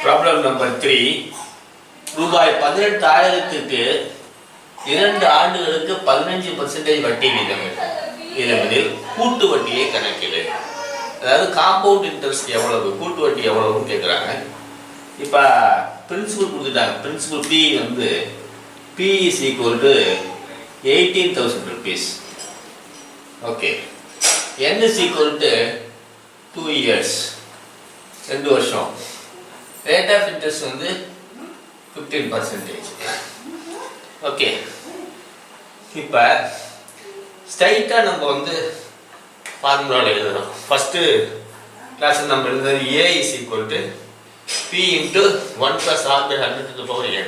Problem number 3. ரூபாய் 18,000க்கு 2 ஆண்டுகளுக்கு 15% வட்டி வீதமில் கூட்டு வட்டியை கணக்கிடு. அதாவது காம்பவுண்ட் இன்ட்ரெஸ்ட் எவ்வளவு, கூட்டு வட்டி எவ்வளவுன்னு கேட்குறாங்க. இப்போ பிரின்சிபல் கொடுத்துட்டாங்க. பிரின்சிபல் P வந்து P is equal to 18,000 rupees. Okay. N is equal to 2 years, 2 வருஷம். ரேட் ஆஃப் இன்ட்ரெஸ்ட் வந்து 15%. ஓகே. இப்போ ஸ்ட்ரைட்டாக நம்ம வந்து ஃபார்முலாவில் எழுதுறோம். ஃபஸ்ட்டு கிளாஸில் நம்ம எழுதுறது A is equal to P into 1 plus R by 100 to the power n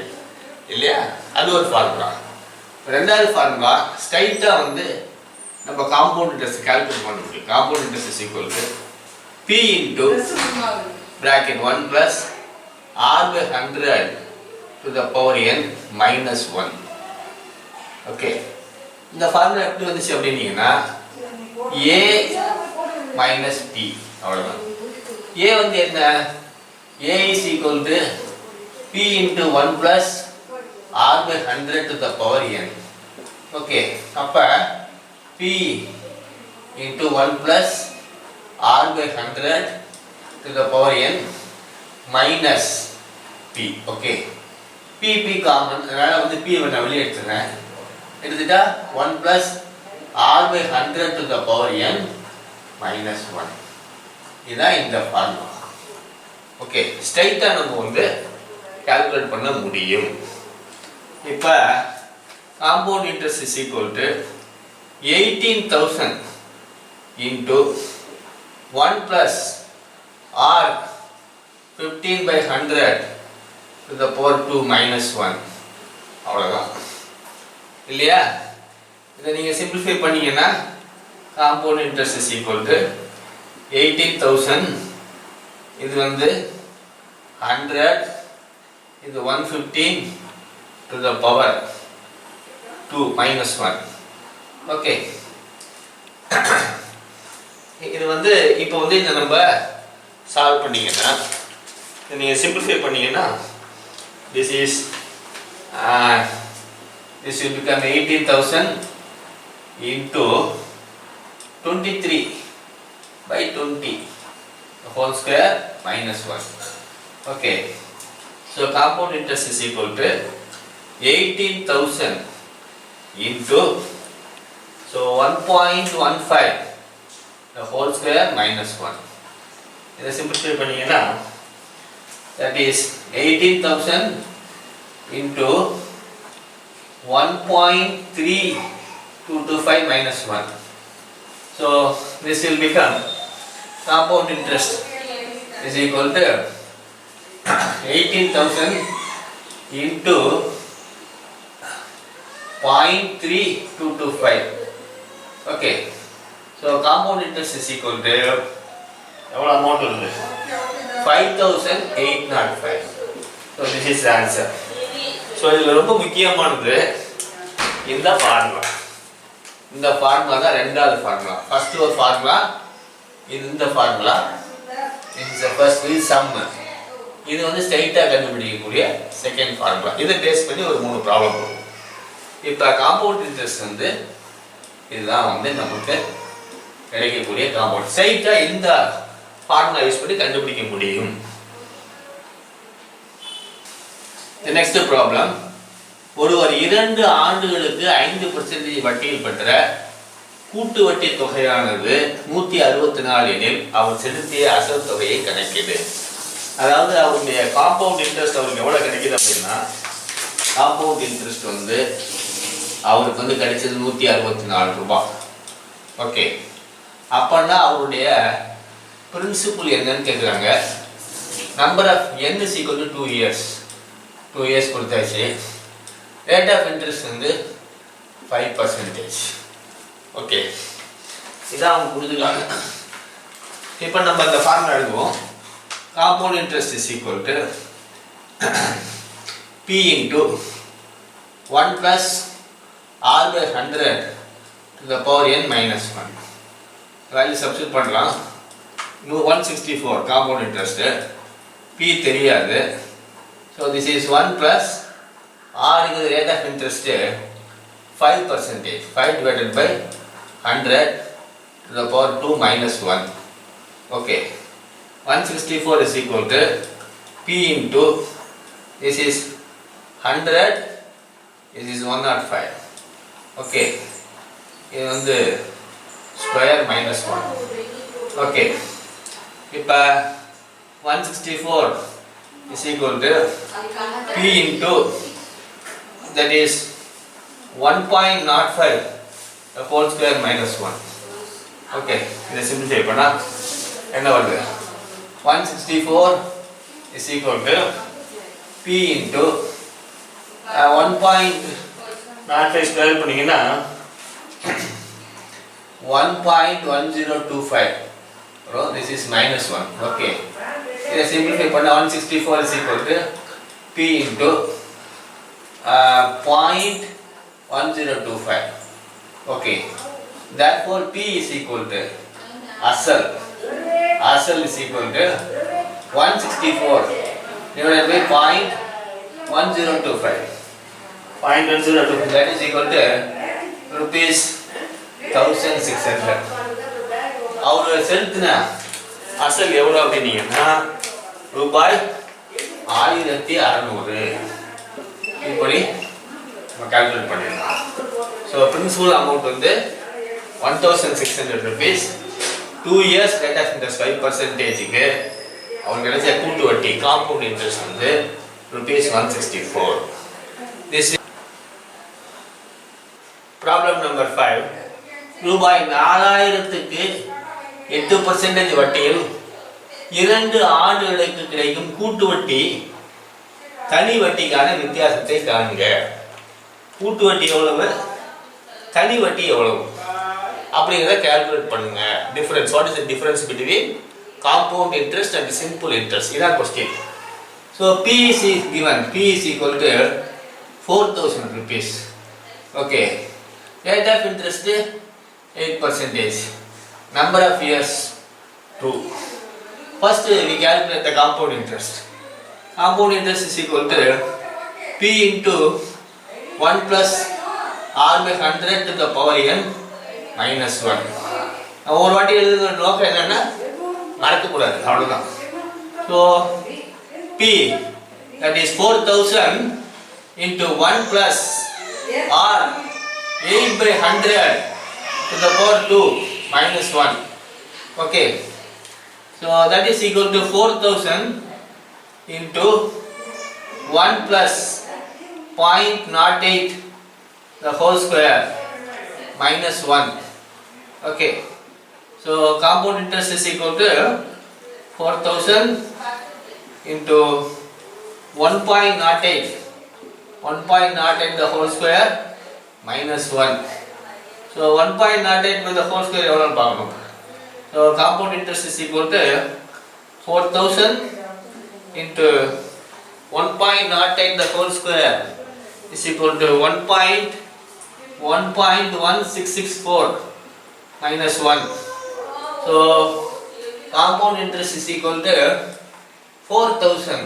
இல்லையா? அது ஒரு ஃபார்முலா. ரெண்டாவது ஃபார்முலா ஸ்ட்ரைட்டாக வந்து நம்ம காம்பவுண்ட் இன்ட்ரெஸ்ட் கால்குலேட் பண்ண முடியும். Compound interest is equal to P into bracket 1 plus R by 100 to the power n minus 1. Okay. இந்த ஃபார்முலா எப்படி வந்துச்சு அப்படின்னீங்கன்னா A minus P அவ்வளோதான். A வந்து என்ன? A is equal to P into 1 plus R by 100 to the power n. Okay. அப்போ P into 1 plus R by 100 to the power n minus P. Okay. P common, அதனால் வந்து P நான் வெளியே எடுத்துக்கிறேன். எடுத்துட்டா 1 plus R by 100 to the power n minus 1. இதுதான் இந்த formula. Okay. ஸ்ட்ரைட்டாக நம்ம வந்து கால்குலேட் பண்ண முடியும். இப்போ compound interest is equal to 18,000 into 1 plus R 15 by 100 to the power 2 minus 1. அவ்வளோதான் இல்லையா? இதை நீங்கள் சிம்பிளிஃபை பண்ணீங்கன்னா compound interest is equal to 18,000, இது வந்து 100, இது 115 to the power 2 minus 1. Okay. இது வந்து இப்போ வந்து இந்த நம்ம சால்வ் பண்ணீங்கன்னா நீங்கள் சிம்பிளிஃபை பண்ணீங்கன்னா this will become 18,000 into 23 by 20 the whole square minus 1. Okay. So compound interest is equal to 18,000 into 1.15 the whole square minus 1. இதை சிம்பிளிஃபை பண்ணீங்கன்னா that is 18,000 into 1.3225 minus 1. So this will become compound interest is equal to 18,000 into 0.3225. Okay. So compound interest is equal to எவ்வளோ amount வருது? 5,805. So this is the answer. So இதில் ரொம்ப முக்கியமானது இந்த formula. இந்த formula தான் ரெண்டாவது ஃபார்முலா. ஃபர்ஸ்ட் ஒரு ஃபார்முலா, இந்த formula. This is the first is sum. இது வந்து ஸ்ட்ரைட்டாக கண்டுபிடிக்கக்கூடிய செகண்ட் ஃபார்முலா. இதை பேஸ் பண்ணி ஒரு 3 ப்ராப்ளம் வரும். இப்போ காம்பவுண்ட் இன்ட்ரெஸ்ட் வந்து இதுதான் வந்து நமக்கு கிடைக்கக்கூடிய காம்பவுண்ட். ஸ்ட்ரைட்டாக இந்த ஃபார்முலா யூஸ் பண்ணி கண்டுபிடிக்க முடியும். The next problem. ஒருவர் 2 ஆண்டுகளுக்கு 5% வட்டியில் பெற்ற கூட்டு வட்டி தொகையானது 164 எனில் அவர் செலுத்திய அசல் தொகையை கணக்கிடு. அதாவது அவருடைய காம்பவுண்ட் இன்ட்ரெஸ்ட் அவருக்கு எவ்வளோ கிடைக்குது அப்படின்னா, காம்பவுண்ட் இன்ட்ரெஸ்ட் வந்து அவருக்கு வந்து கிடைச்சது 164 ரூபாய். ஓகே. அப்போன்னா அவருடைய பிரின்சிபல் என்னன்னு கேட்குறாங்க. Number of n is equal to 2 years. 2 years கொடுத்தாச்சு. ரேட் ஆஃப் இன்ட்ரெஸ்ட் வந்து 5%. ஓகே. இதான் அவங்க கொடுத்துருக்காங்க. இப்போ நம்ம அந்த ஃபார்முலா எழுதுவோம். Compound interest is equal to P into 1 plus R by 100 to the power n minus 1. Value substitute பண்ணலாம். 164 காம்பவுண்ட் இன்ட்ரெஸ்ட் P தெரியாது. So this is 1 plus R is the rate of interest 5%. 5 divided by 100 to the power 2 minus 1. Okay. 164 is equal to P into this is 100, this is 105. Okay. இது வந்து square minus 1. Okay. இப்போ 164 is equal to P into that is 1.05 the whole square minus 1. Okay. இதை simplify பண்ணா என்ன வருது? 164 is equal to P into 1.05 square பண்ணீங்கன்னா 1.1025. This is minus 1. Okay. This simplify பண்ணா 164 is equal to P into 0.1025. Okay. Therefore P is equal to asal is equal to 164 divided by 0.1025. 0.1025 that is equal to rupees 1600. அவர் செலுத்தின அசல் எவ்வளோ அப்படின்னீங்கன்னா ரூபாய் 1600. இப்படி நம்ம calculate பண்ணிடலாம். So principal amount வந்து 1600 rupees. 2 years rate of interest 5%க்கு அவங்க கிடைச்ச கூட்டு வட்டி காம்பவுண்ட் இன்ட்ரெஸ்ட் வந்து rupees 164. This is problem number 5. ரூபாய் 4000க்கு 8% வட்டியில் 2 ஆண்டுகளுக்கு கிடைக்கும் கூட்டு வட்டி தனி வட்டிக்கான வித்தியாசத்தை காண்க. கூட்டு வட்டி எவ்வளவு, தனி வட்டி எவ்வளவு அப்படிங்கிறத கால்குலேட் பண்ணுங்க. Difference, what is the difference between compound interest and simple interest, இதான் question. So P is given, P is equal to 4000 rupees. Okay. Rate of interest 8%. Number of years 2. First we calculate the compound interest. Compound interest is equal to P into 1 plus R by 100 to the power n minus 1. ஒரு வாட்டி எழுதுற நோக்கம் என்னன்னா மறக்கக்கூடாது, அவ்வளோதான். So P that is 4000 into 1 plus R 8 by 100 to the power 2 minus 1. Okay. So that is equal to 4000 into 1 plus 0.08 the whole square minus 1. Okay. So compound interest is equal to 4000 into 1.08 the whole square minus 1. So 1.08 by the whole square எவ்வளோன்னு பார்க்கணும். So compound interest is equal to 4000 into 1.08 the whole square is equal to 1.1664 minus 1. So compound interest is equal to 4000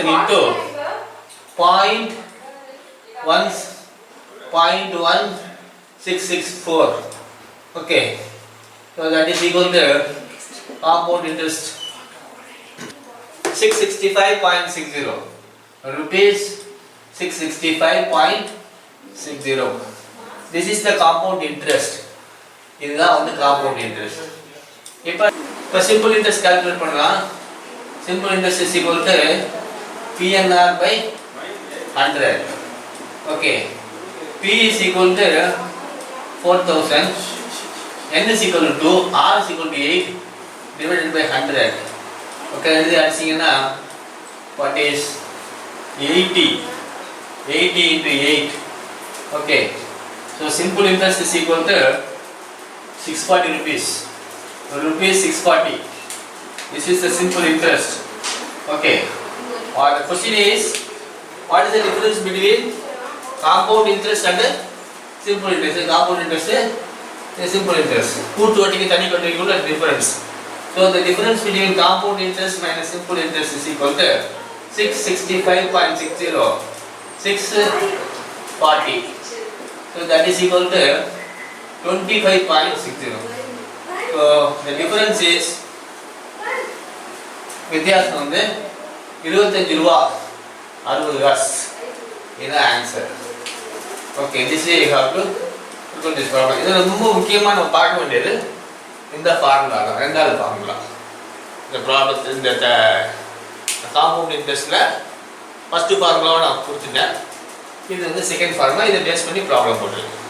into 0.1664. Okay. So that is equal to compound interest 665.60 rupees 665.60. This is the compound interest. இதுதான் வந்து compound interest. இப்போ simple interest calculate பண்ணலாம். Simple interest is equal to PNR by 100. Okay. P is equal to 4000. N is equal to 2. R is equal to 8 divided by 100. Okay. இது அடிச்சீங்கன்னா what is 80 into 8. Okay. So simple interest is equal to 640 rupees. Rupees 640. This is the simple interest. Okay. Or the question is, what is the difference between compound interest and simple interest? Compound interest and simple interest. கூட்டு வட்டிக்கு தனி வட்டிக்கு உள்ள difference. So the difference between compound interest minus simple interest is equal to 665.60, 640. So that is equal to 25.60. So the difference is வித்தியாசம் வந்து 25 ரூபா 60 காசு. இதுதான் answer. Okay, this you have to do this problem. இது ரொம்ப முக்கியமா நம்ம பார்க்க வேண்டியது இந்த ஃபார்முலா தான், ரெண்டாவது ஃபார்முலா. இந்த ப்ராப்ளத்தில் இந்த காம்பவுண்ட் இன்ட்ரெஸ்ட்ல ஃபர்ஸ்ட் ஃபார்முலாவை நான் கொடுத்துட்டேன். இது வந்து செகண்ட் ஃபார்முலா. இதை பேஸ் பண்ணி ப்ராப்ளம் போட்டுருக்கேன்.